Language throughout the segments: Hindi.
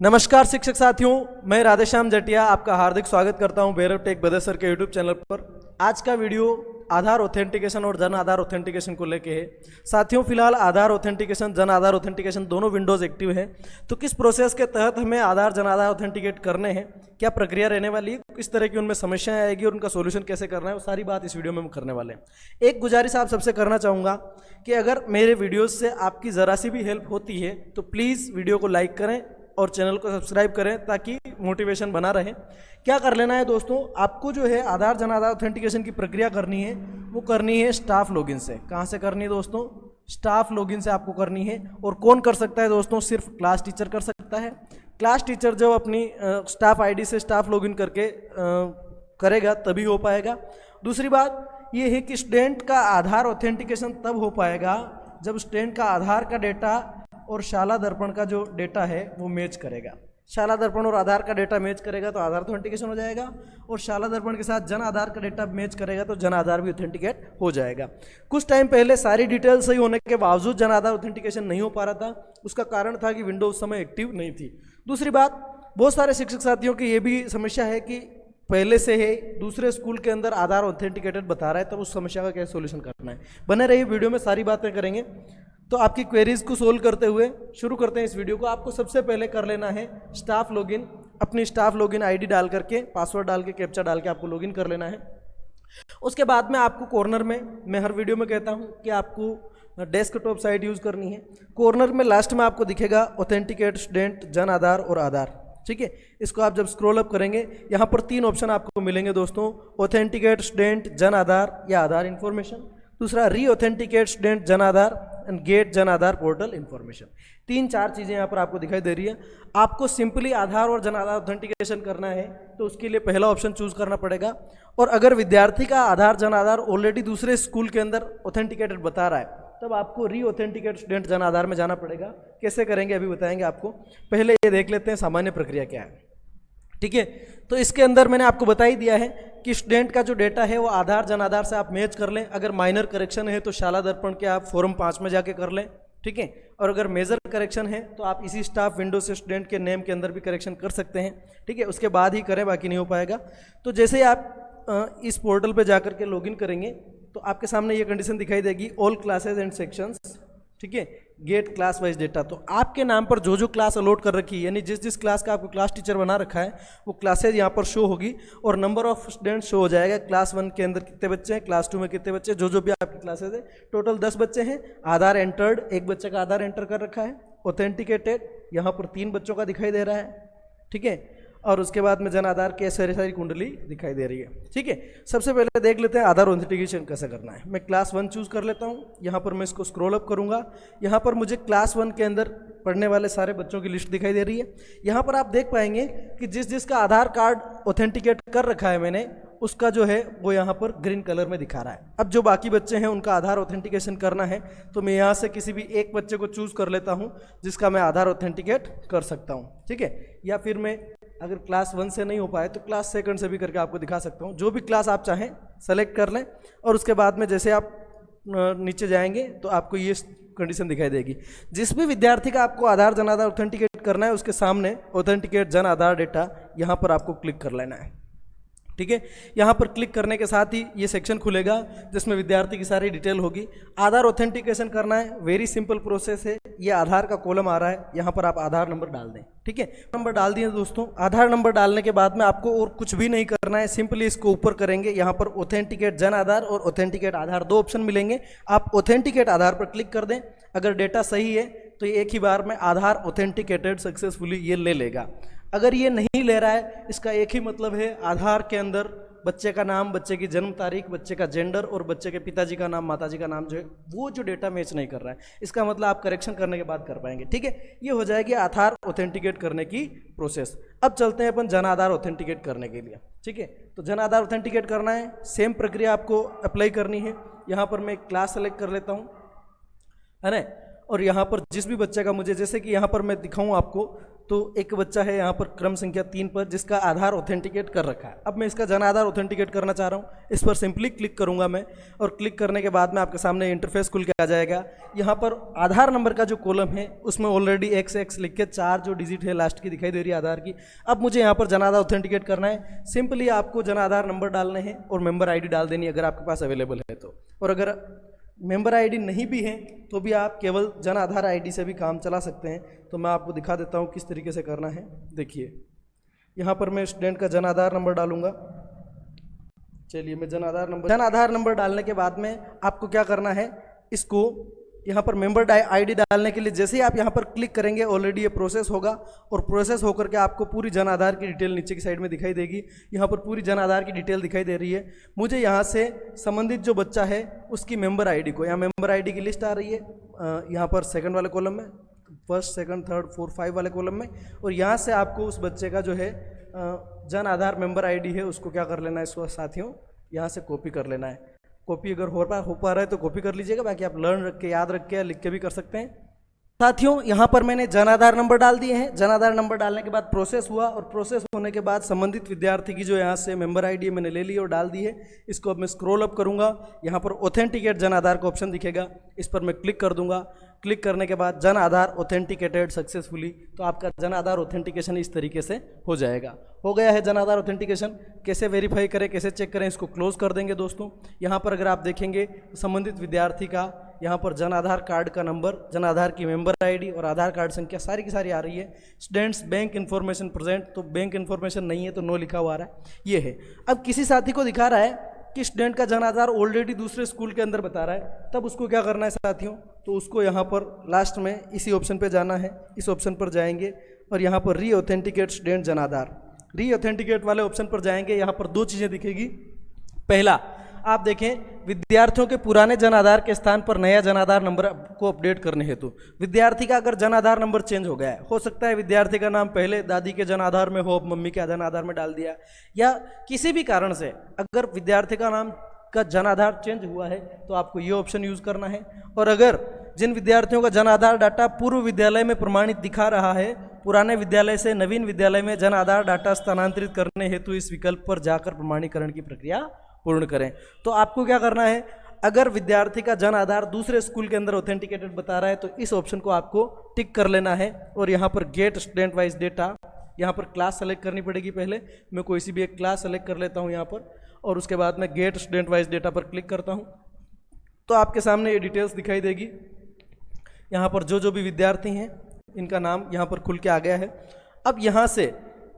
नमस्कार शिक्षक साथियों, मैं राधेश्याम जटिया आपका हार्दिक स्वागत करता हूं भैरव टेक बदे सर के यूट्यूब चैनल पर। आज का वीडियो आधार ऑथेंटिकेशन और जन आधार ऑथेंटिकेशन को लेके है। साथियों, फिलहाल आधार ऑथेंटिकेशन जन आधार ऑथेंटिकेशन दोनों विंडोज़ एक्टिव है, तो किस प्रोसेस के तहत हमें आधार जन आधार ऑथेंटिकेट करने हैं, क्या प्रक्रिया रहने वाली है, किस तरह की उनमें समस्याएं आएगी और उनका सोल्यूशन कैसे करना है, वो सारी बात इस वीडियो में हम करने वाले हैं। एक गुजारिश आप सबसे करना चाहूँगा कि अगर मेरे वीडियोज़ से आपकी ज़रा सी भी हेल्प होती है तो प्लीज़ वीडियो को लाइक करें और चैनल को सब्सक्राइब करें ताकि मोटिवेशन बना रहे। क्या कर लेना है दोस्तों, आपको जो है आधार जन आधार ऑथेंटिकेशन की प्रक्रिया करनी है, वो करनी है स्टाफ लॉगिन से। कहाँ से करनी है दोस्तों? स्टाफ लॉगिन से आपको करनी है। और कौन कर सकता है दोस्तों? सिर्फ क्लास टीचर कर सकता है। क्लास टीचर जब अपनी स्टाफ आईडी से स्टाफ लॉगिन करके करेगा तभी हो पाएगा। दूसरी बात ये है कि स्टूडेंट का आधार ऑथेंटिकेशन तब हो पाएगा जब स्टूडेंट का आधार का डेटा और शाला दर्पण का जो डेटा है वो मैच करेगा। शाला दर्पण और आधार का डेटा मैच करेगा तो आधार ऑथेंटिकेशन हो जाएगा, और शाला दर्पण के साथ जन आधार का डेटा मैच करेगा तो जन आधार भी ऑथेंटिकेट हो जाएगा। कुछ टाइम पहले सारी डिटेल सही होने के बावजूद जन आधार ऑथेंटिकेशन नहीं हो पा रहा था। उसका कारण था कि विंडो उस समय एक्टिव नहीं थी। दूसरी बात, बहुत सारे शिक्षक साथियों की ये भी समस्या है कि पहले से है दूसरे स्कूल के अंदर आधार ऑथेंटिकेटेड बता रहा है, तब उस समस्या का क्या सोल्यूशन करना है। बने रहिए, वीडियो में सारी बातें करेंगे। तो आपकी क्वेरीज को सोल्व करते हुए शुरू करते हैं इस वीडियो को। आपको सबसे पहले कर लेना है स्टाफ लॉगिन। अपनी स्टाफ लॉगिन आईडी डाल करके, पासवर्ड डाल के, कैप्चा डाल के आपको लॉगिन कर लेना है। उसके बाद में आपको कॉर्नर में, मैं हर वीडियो में कहता हूं कि आपको डेस्कटॉप साइट यूज़ करनी है। कॉर्नर में लास्ट में आपको दिखेगा ऑथेंटिकेट स्टूडेंट जन आधार और आधार, ठीक है। इसको आप जब स्क्रॉल अप करेंगे यहाँ पर 3 ऑप्शन आपको मिलेंगे दोस्तों: ऑथेंटिकेट स्टूडेंट जन आधार या आधार इन्फॉर्मेशन, दूसरा री authenticate student Jan Aadhaar and gate Jan Aadhaar portal information. 3-4 चीज़ें यहाँ पर आपको दिखाई दे रही है। आपको सिंपली आधार और जन आधार ऑथेंटिकेशन करना है तो उसके लिए पहला ऑप्शन चूज करना पड़ेगा। और अगर विद्यार्थी का आधार जन आधार ऑलरेडी दूसरे स्कूल के अंदर ऑथेंटिकेटेड बता रहा है तब आपको री ऑथेंटिकेट स्टूडेंट जन आधार में जाना पड़ेगा। कैसे करेंगे अभी बताएंगे आपको, पहले ये देख लेते हैं सामान्य प्रक्रिया क्या है, ठीक है। तो इसके अंदर मैंने आपको बता ही दिया है कि स्टूडेंट का जो डेटा है वो आधार जन आधार से आप मैच कर लें। अगर माइनर करेक्शन है तो शाला दर्पण के आप फॉर्म 5 में जाके कर लें, ठीक है। और अगर मेजर करेक्शन है तो आप इसी स्टाफ विंडो से स्टूडेंट के नेम के अंदर भी करेक्शन कर सकते हैं, ठीक है। उसके बाद ही करें, बाकी नहीं हो पाएगा। तो जैसे ही आप इस पोर्टल पे जाकर के लॉगिन करेंगे तो आपके सामने ये कंडीशन दिखाई देगी, ऑल क्लासेज एंड सेक्शंस, ठीक है, गेट क्लास वाइज डेटा। तो आपके नाम पर जो जो क्लास अलॉट कर रखी है, यानी जिस जिस क्लास का आपको क्लास टीचर बना रखा है वो क्लासेज यहाँ पर शो होगी और नंबर ऑफ स्टूडेंट्स शो हो जाएगा। क्लास 1 के अंदर कितने बच्चे हैं, क्लास 2 में कितने बच्चे, जो जो भी आपकी क्लासेज है। टोटल 10 बच्चे हैं। आधार एंटर्ड, एक बच्चे का आधार एंटर कर रखा है। ऑथेंटिकेटेड यहाँ पर 3 बच्चों का दिखाई दे रहा है, ठीक है। और उसके बाद में जन आधार की सारी कुंडली दिखाई दे रही है, ठीक है। सबसे पहले देख लेते हैं आधार ऑथेंटिकेशन कैसे करना है। मैं क्लास 1 चूज कर लेता हूँ। यहाँ पर मैं इसको स्क्रॉल अप करूँगा। यहाँ पर मुझे क्लास 1 के अंदर पढ़ने वाले सारे बच्चों की लिस्ट दिखाई दे रही है। यहाँ पर आप देख पाएंगे कि जिस जिसका आधार कार्ड ऑथेंटिकेट कर रखा है मैंने, उसका जो है वो यहाँ पर ग्रीन कलर में दिखा रहा है। अब जो बाकी बच्चे हैं उनका आधार ऑथेंटिकेशन करना है तो मैं यहाँ से किसी भी एक बच्चे को चूज कर लेता हूँ जिसका मैं आधार ऑथेंटिकेट कर सकता हूँ, ठीक है। या फिर मैं अगर क्लास 1 से नहीं हो पाए तो क्लास 2 से भी करके आपको दिखा सकता हूँ। जो भी क्लास आप चाहें सेलेक्ट कर लें और उसके बाद में जैसे आप नीचे जाएंगे तो आपको ये कंडीशन दिखाई देगी। जिस भी विद्यार्थी का आपको आधार जन आधार ऑथेंटिकेट करना है उसके सामने ऑथेंटिकेट जन आधार डेटा यहाँ पर आपको क्लिक कर लेना है, ठीक है। यहाँ पर क्लिक करने के साथ ही ये सेक्शन खुलेगा जिसमें विद्यार्थी की सारी डिटेल होगी। आधार ऑथेंटिकेशन करना है, वेरी सिंपल प्रोसेस है। ये आधार का कॉलम आ रहा है, यहाँ पर आप आधार नंबर डाल दें, ठीक है। नंबर डाल दिए दोस्तों। आधार नंबर डालने के बाद में आपको और कुछ भी नहीं करना है, सिंपली इसको ऊपर करेंगे। यहाँ पर ऑथेंटिकेट जन आधार और ऑथेंटिकेट आधार 2 ऑप्शन मिलेंगे। आप ऑथेंटिकेट आधार पर क्लिक कर दें। अगर डेटा सही है तो ये एक ही बार में आधार ऑथेंटिकेटेड सक्सेसफुली ये ले लेगा। अगर ये नहीं ले रहा है, इसका एक ही मतलब है आधार के अंदर बच्चे का नाम, बच्चे की जन्म तारीख, बच्चे का जेंडर और बच्चे के पिताजी का नाम, माताजी का नाम जो है वो जो डेटा मैच नहीं कर रहा है। इसका मतलब आप करेक्शन करने के बाद कर पाएंगे, ठीक है। ये हो जाएगी आधार ऑथेंटिकेट करने की प्रोसेस। अब चलते हैं अपन जन आधार ऑथेंटिकेट करने के लिए, ठीक है। तो जन आधार ऑथेंटिकेट करना है, सेम प्रक्रिया आपको अप्लाई करनी है। यहाँ पर मैं क्लास सेलेक्ट कर लेता हूँ, है ना। और यहाँ पर जिस भी बच्चे का मुझे, जैसे कि यहाँ पर मैं दिखाऊँ आपको तो एक बच्चा है यहाँ पर क्रम संख्या 3 पर जिसका आधार ऑथेंटिकेट कर रखा है। अब मैं इसका जन आधार ऑथेंटिकेट करना चाह रहा हूँ। इस पर सिंपली क्लिक करूँगा मैं, और क्लिक करने के बाद में आपके सामने इंटरफेस खुल के आ जाएगा। यहाँ पर आधार नंबर का जो कॉलम है उसमें ऑलरेडी XX लिख के 4 जो डिजिट है लास्ट की दिखाई दे रही है आधार की। अब मुझे यहाँ पर जन आधार ऑथेंटिकेट करना है। सिंपली आपको जन आधार नंबर डालने हैं और मेंबर ID डाल देनी है अगर आपके पास अवेलेबल है तो। और अगर मेंबर ID नहीं भी है तो भी आप केवल जन आधार ID से भी काम चला सकते हैं। तो मैं आपको दिखा देता हूँ किस तरीके से करना है। देखिए यहाँ पर मैं स्टूडेंट का जन आधार नंबर डालूंगा। चलिए मैं जन आधार नंबर डालने के बाद में आपको क्या करना है, इसको यहाँ पर मेंबर ID डालने के लिए जैसे ही आप यहाँ पर क्लिक करेंगे ऑलरेडी ये प्रोसेस होगा, और प्रोसेस होकर के आपको पूरी जन आधार की डिटेल नीचे की साइड में दिखाई देगी। यहाँ पर पूरी जन आधार की डिटेल दिखाई दे रही है। मुझे यहाँ से संबंधित जो बच्चा है उसकी मेंबर ID को, यहाँ मेंबर ID की लिस्ट आ रही है यहाँ पर सेकंड वाले कॉलम में, फर्स्ट सेकंड थर्ड फोर्थ 5 वाले कॉलम में। और यहाँ से आपको उस बच्चे का जो है जन आधार मेंबर ID है उसको क्या कर लेना है इसको साथियों, यहाँ से कॉपी कर लेना है। कॉपी अगर हो पा रहा है तो कॉपी कर लीजिएगा, बाकी आप लर्न रख के याद रख के या लिख के भी कर सकते हैं। साथियों यहाँ पर मैंने जन आधार नंबर डाल दिए हैं। जन आधार नंबर डालने के बाद प्रोसेस हुआ, और प्रोसेस होने के बाद संबंधित विद्यार्थी की जो यहाँ से मेंबर ID मैंने ले ली और डाल दी है। इसको अब मैं स्क्रॉल अप करूँगा, यहाँ पर ऑथेंटिकेट जन आधार का ऑप्शन दिखेगा, इस पर मैं क्लिक कर दूंगा। क्लिक करने के बाद जन आधार ऑथेंटिकेटेड सक्सेसफुली, तो आपका जन आधार ऑथेंटिकेशन इस तरीके से हो जाएगा। हो गया है जन आधार ऑथेंटिकेशन। कैसे वेरीफाई करें, कैसे चेक करें, इसको क्लोज कर देंगे दोस्तों। यहाँ पर अगर आप देखेंगे संबंधित विद्यार्थी का यहाँ पर जन आधार कार्ड का नंबर, जन आधार की मेंबर ID और आधार कार्ड संख्या सारी की सारी आ रही है। स्टूडेंट्स बैंक इन्फॉर्मेशन प्रेजेंट, तो बैंक इन्फॉर्मेशन नहीं है तो नो लिखा हुआ आ रहा है, ये है। अब किसी साथी को दिखा रहा है कि स्टूडेंट का जन आधार ऑलरेडी दूसरे स्कूल के अंदर बता रहा है, तब उसको क्या करना है साथियों, तो उसको यहाँ पर लास्ट में इसी ऑप्शन पे जाना है। इस ऑप्शन पर जाएंगे और यहाँ पर री ऑथेंटिकेट स्टूडेंट जन आधार, री ऑथेंटिकेट वाले ऑप्शन पर जाएंगे। यहाँ पर 2 चीज़ें दिखेगी। पहला, आप देखें विद्यार्थियों के पुराने जन आधार के स्थान पर नया जन आधार नंबर को अपडेट करने हेतु विद्यार्थी का अगर जन आधार नंबर चेंज हो गया है, हो सकता है विद्यार्थी का नाम पहले दादी के जन आधार में हो, अब मम्मी के जन आधार में डाल दिया, या किसी भी कारण से अगर विद्यार्थी का नाम का जन आधार चेंज हुआ है तो आपको ये ऑप्शन यूज करना है। और अगर जिन विद्यार्थियों का जन आधार डाटा पूर्व विद्यालय में प्रमाणित दिखा रहा है, पुराने विद्यालय से नवीन विद्यालय में जन आधार डाटा स्थानांतरित करने हेतु इस विकल्प पर जाकर प्रमाणीकरण की प्रक्रिया पूर्ण करें। तो आपको क्या करना है, अगर विद्यार्थी का जन आधार दूसरे स्कूल के अंदर ऑथेंटिकेटेड बता रहा है तो इस ऑप्शन को आपको टिक कर लेना है। और यहाँ पर गेट स्टूडेंट वाइज डेटा, यहाँ पर क्लास सेलेक्ट करनी पड़ेगी। पहले मैं कोई सी भी एक क्लास सेलेक्ट कर लेता हूँ यहाँ पर, और उसके बाद मैं गेट स्टूडेंट वाइज डेटा पर क्लिक करता हूँ तो आपके सामने ये डिटेल्स दिखाई देगी। यहाँ पर जो भी विद्यार्थी हैं इनका नाम यहाँ पर खुल के आ गया है। अब यहाँ से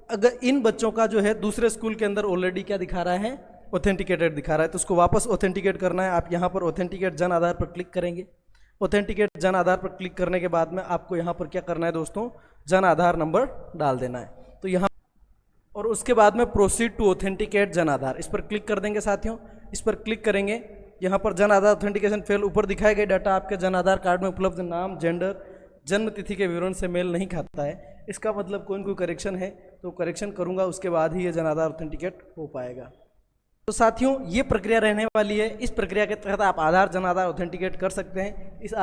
अगर इन बच्चों का जो है दूसरे स्कूल के अंदर ऑलरेडी क्या दिखा रहा है, ऑथेंटिकेटेड दिखा रहा है, तो उसको वापस ऑथेंटिकेट करना है। आप यहाँ पर ऑथेंटिकेट जन आधार पर क्लिक करेंगे। ऑथेंटिकेट जन आधार पर क्लिक करने के बाद में आपको यहाँ पर क्या करना है दोस्तों, जन आधार नंबर डाल देना है। तो यहाँ और उसके बाद में proceed to authenticate Jan Aadhaar, इस पर क्लिक कर देंगे साथियों। इस पर क्लिक करेंगे, यहाँ पर जन आधार ऑथेंटिकेशन फेल, ऊपर दिखाए गए डाटा आपके जन आधार कार्ड में उपलब्ध नाम, जेंडर, जन्म तिथि के विवरण से मेल नहीं खाता है। इसका मतलब कोई करेक्शन है तो करेक्शन करूँगा, उसके बाद ही ये जन आधार ऑथेंटिकेट हो पाएगा। तो साथियों ये प्रक्रिया रहने वाली है। इस प्रक्रिया के तहत आप आधार जन आधार ऑथेंटिकेट कर सकते हैं। इस